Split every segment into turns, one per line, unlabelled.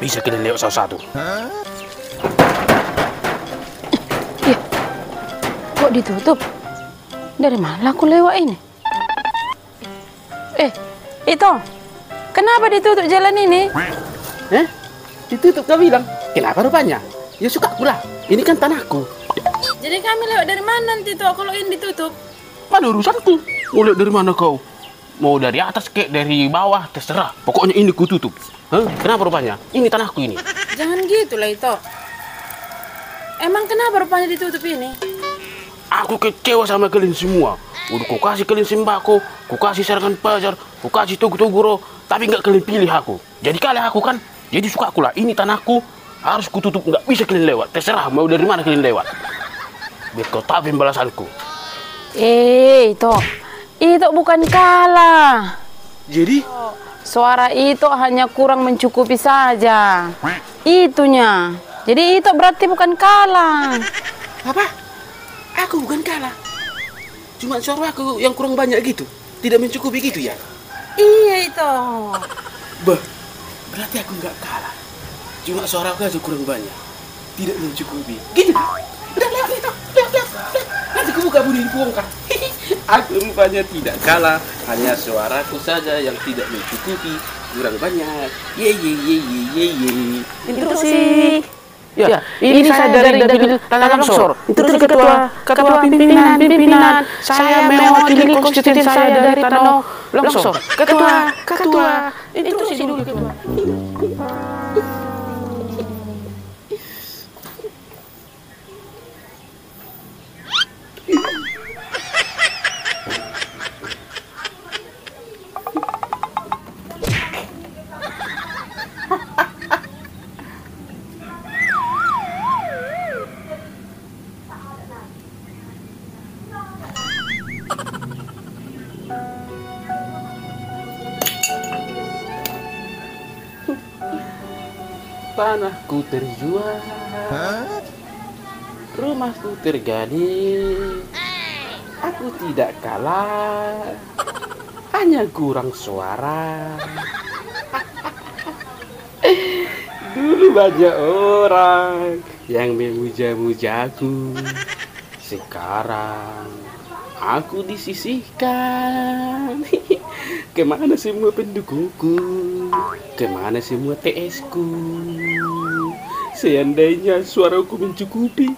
bisa kalian lewat satu-satu.
Iya. Kok ditutup? Dari mana aku lewat ini? Itu. Kenapa ditutup jalan ini?
Ditutup kau bilang. Kenapa rupanya? Ya suka pula. Ini kan tanahku.
Jadi kami lewat dari mana nanti toh kalau ini ditutup?
Mana urusanku? Mau lihat dari mana kau? Mau dari atas kek dari bawah terserah. Pokoknya ini ku tutup. Kenapa rupanya? Ini tanahku ini.
Jangan gitu lah itu. Emang kenapa rupanya ditutup ini?
Aku kecewa sama kalian semua. Udah ku kasih kalian sembako, ku kasih serangan pajar, ku kasih tugu-tuguro, tapi nggak kalian pilih aku. Jadi kalah aku kan. Jadi suka aku lah. Ini tanahku harus ku tutup. Nggak bisa kalian lewat. Terserah mau dari mana kalian lewat. Biar kau tahu balasanku.
Itu bukan kalah.
Jadi?
Suara itu hanya kurang mencukupi saja. Itunya. Jadi itu berarti bukan kalah.
Apa? Aku bukan kalah. Cuma suara aku yang kurang banyak gitu. Tidak mencukupi gitu ya?
Iya itu.
Berarti aku nggak kalah. Cuma suara aku aja kurang banyak. Tidak mencukupi. Gitu. Udah lewat itu. Lihat. Nanti aku buka bunyi dibongkar. Aku rupanya tidak kalah. Hanya suaraku saja yang tidak mencukupi. Kurang banyak. Ye.
Intrusi.
Ya, ini saya dari Dapil Tanah Longsor. Intrusi ketua pimpinan. Saya mewakili konstituen saya dari Tanah Longsor. Ketua. Intrusi dulu ketua. Tanahku terjual, rumahku tergali. Aku tidak kalah, hanya kurang suara. Dulu banyak orang yang memuja-mujaku. Sekarang aku disisihkan. Kemana semua pendukungku? Kemana semua TS-ku? Seandainya suaraku mencukupi,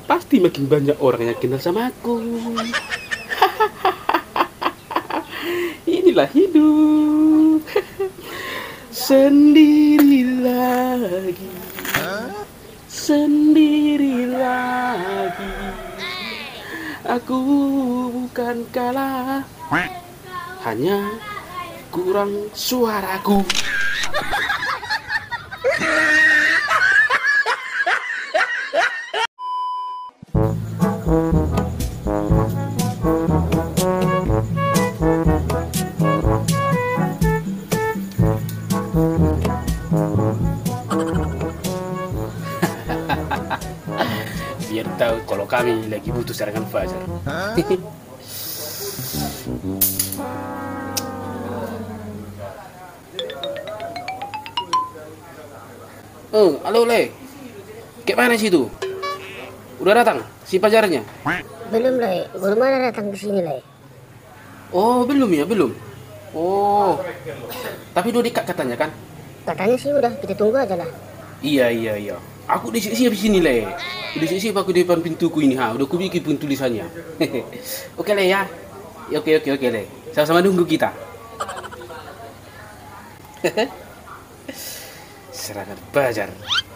pasti makin banyak orang yang kenal sama aku. Inilah hidup. Sendiri lagi. Sendiri lagi. Aku bukan kalah. Hanya kurang suaraku. Biar tahu kalau kami lagi butuh serangan fajar. Halo Le. Kayak mana situ? Udah datang si pajarnya?
Belum Le, baru mana datang ke sini Le.
Oh, belum ya, belum. Oh. Tapi udah dekat katanya kan?
Katanya sih udah, kita tunggu aja lah.
Iya. Aku udah siap di sini Le. Udah siap aku di depan pintuku ini udah aku bikin pun tulisannya. Oke Le ya. Oke Le. Sama-sama nunggu kita. Serangan pajar.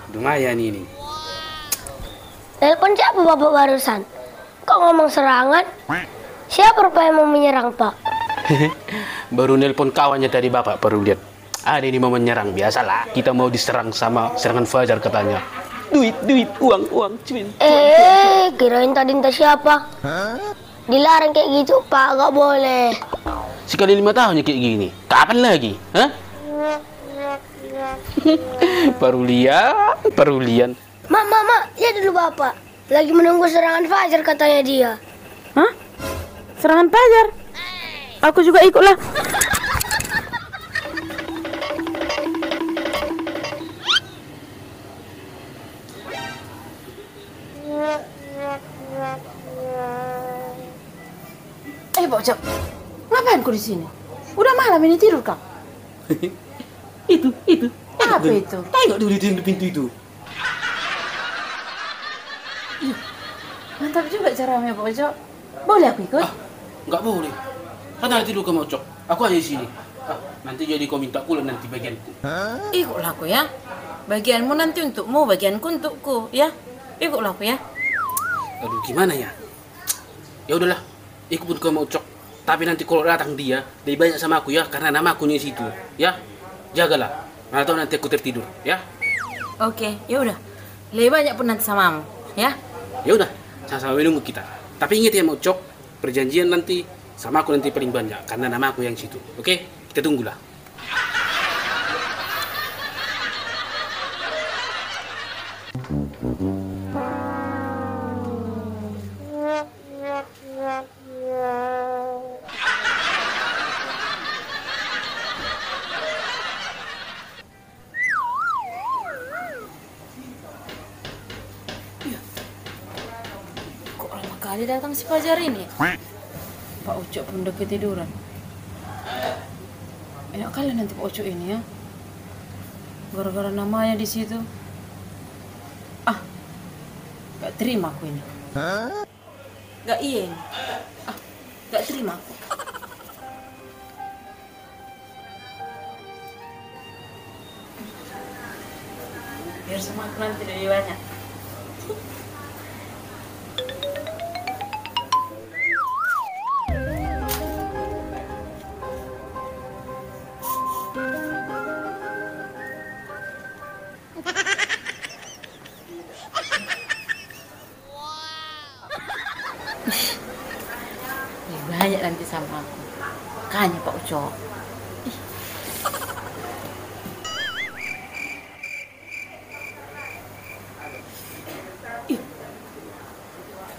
Lumayan ini.
Telepon siapa bapak barusan? Kok ngomong serangan? Siapa rupanya mau menyerang Pak?
Baru nelpon kawannya tadi bapak, baru lihat. Ada ini mau menyerang, biasalah. Kita mau diserang sama serangan fajar katanya. Duit, uang, cuin.
Kirain tadi entah siapa. Dilarang kayak gitu Pak, gak boleh.
Sekali 5 tahunnya kayak gini. Kapan lagi? Perulian.
Mak, lihat dulu Bapak. Lagi menunggu serangan fajar katanya dia.
Hah? Serangan fajar? Aku juga ikutlah. Pak Ucok. Ngapain kau di sini? Udah malam ini tidur kau?
Itu.
Apa itu?
Tengok tuh di pintu itu.
Mantap juga caramu ya Pak Ucok. Boleh aku ikut?
Nggak boleh. Kan nanti dulu kamu Ucok. Aku aja di sini. Nanti jadi kau minta pula nanti bagianku.
Ikutlah aku ya. Bagianmu nanti untukmu, bagianku untukku ya. Ikutlah aku ya.
Aduh gimana ya? Ya udahlah, ikut pun kamu Ucok. Tapi nanti kalau datang dia, lebih banyak sama aku ya, karena nama aku di situ, ya. Jagalah. Mana tahu nanti aku tertidur, ya.
Oke, ya udah. Lebih banyak pun nanti samamu, ya.
Ya udah, sama-sama menunggu kita. Tapi ingat ya Ucok, perjanjian nanti sama aku nanti paling banyak, karena nama aku yang situ. Oke, kita tunggulah.
Kok lama kali datang si Fajar ini? Pak Ucok pun udah ketiduran. Enak kali nanti Pak Ucok ini ya. Gara-gara namanya di situ. Gak terima aku ini. Gak iya ini. Gak terima aku. Biar sama aku nanti lebih banyak. Lebih banyak nanti sama aku. Makanya Pak Ucok.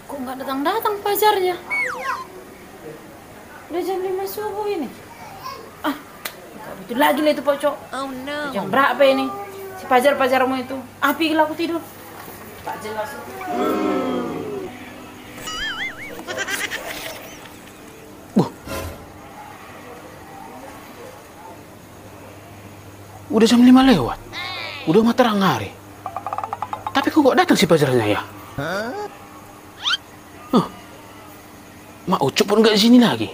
Kok nggak datang-datang pacarnya? Udah jam 5 subuh ini. Nggak betul lagi lah itu Pak Ucok.
Oh no.
Jam berapa ini? Si pacar-pacarmu itu. Pikir aku tidur. Tak jelas itu.
Udah jam 5 lewat. Udah mah terang hari. Tapi kok datang si pacarnya ya? Mak Ucok pun nggak di sini lagi.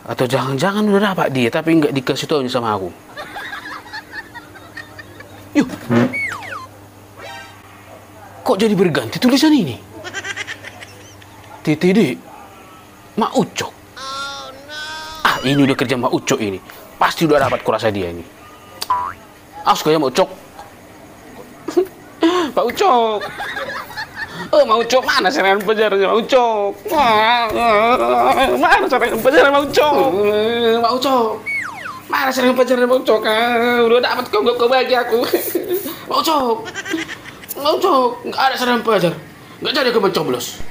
Atau jangan-jangan udah dapat dia tapi nggak dikasih tahu sama aku. Yuk. Kok jadi berganti tulisan ini? TTD Mak Ucok. Ini udah kerja Mak Ucok ini. Pasti udah dapat kurasa dia ini. Suka ya Mak Ucok. Pak Ucok. Mak Ucok, mana serangan pacarnya Mak Ucok? Mana serangan pacarnya Mak Ucok? Mak Ucok. Mana serangan pacarnya Mak Ucok? Udah dapat kau bagi aku. Mak Ucok. Mak Ucok, nggak ada serangan pacar. Nggak jadi aku mencoblos.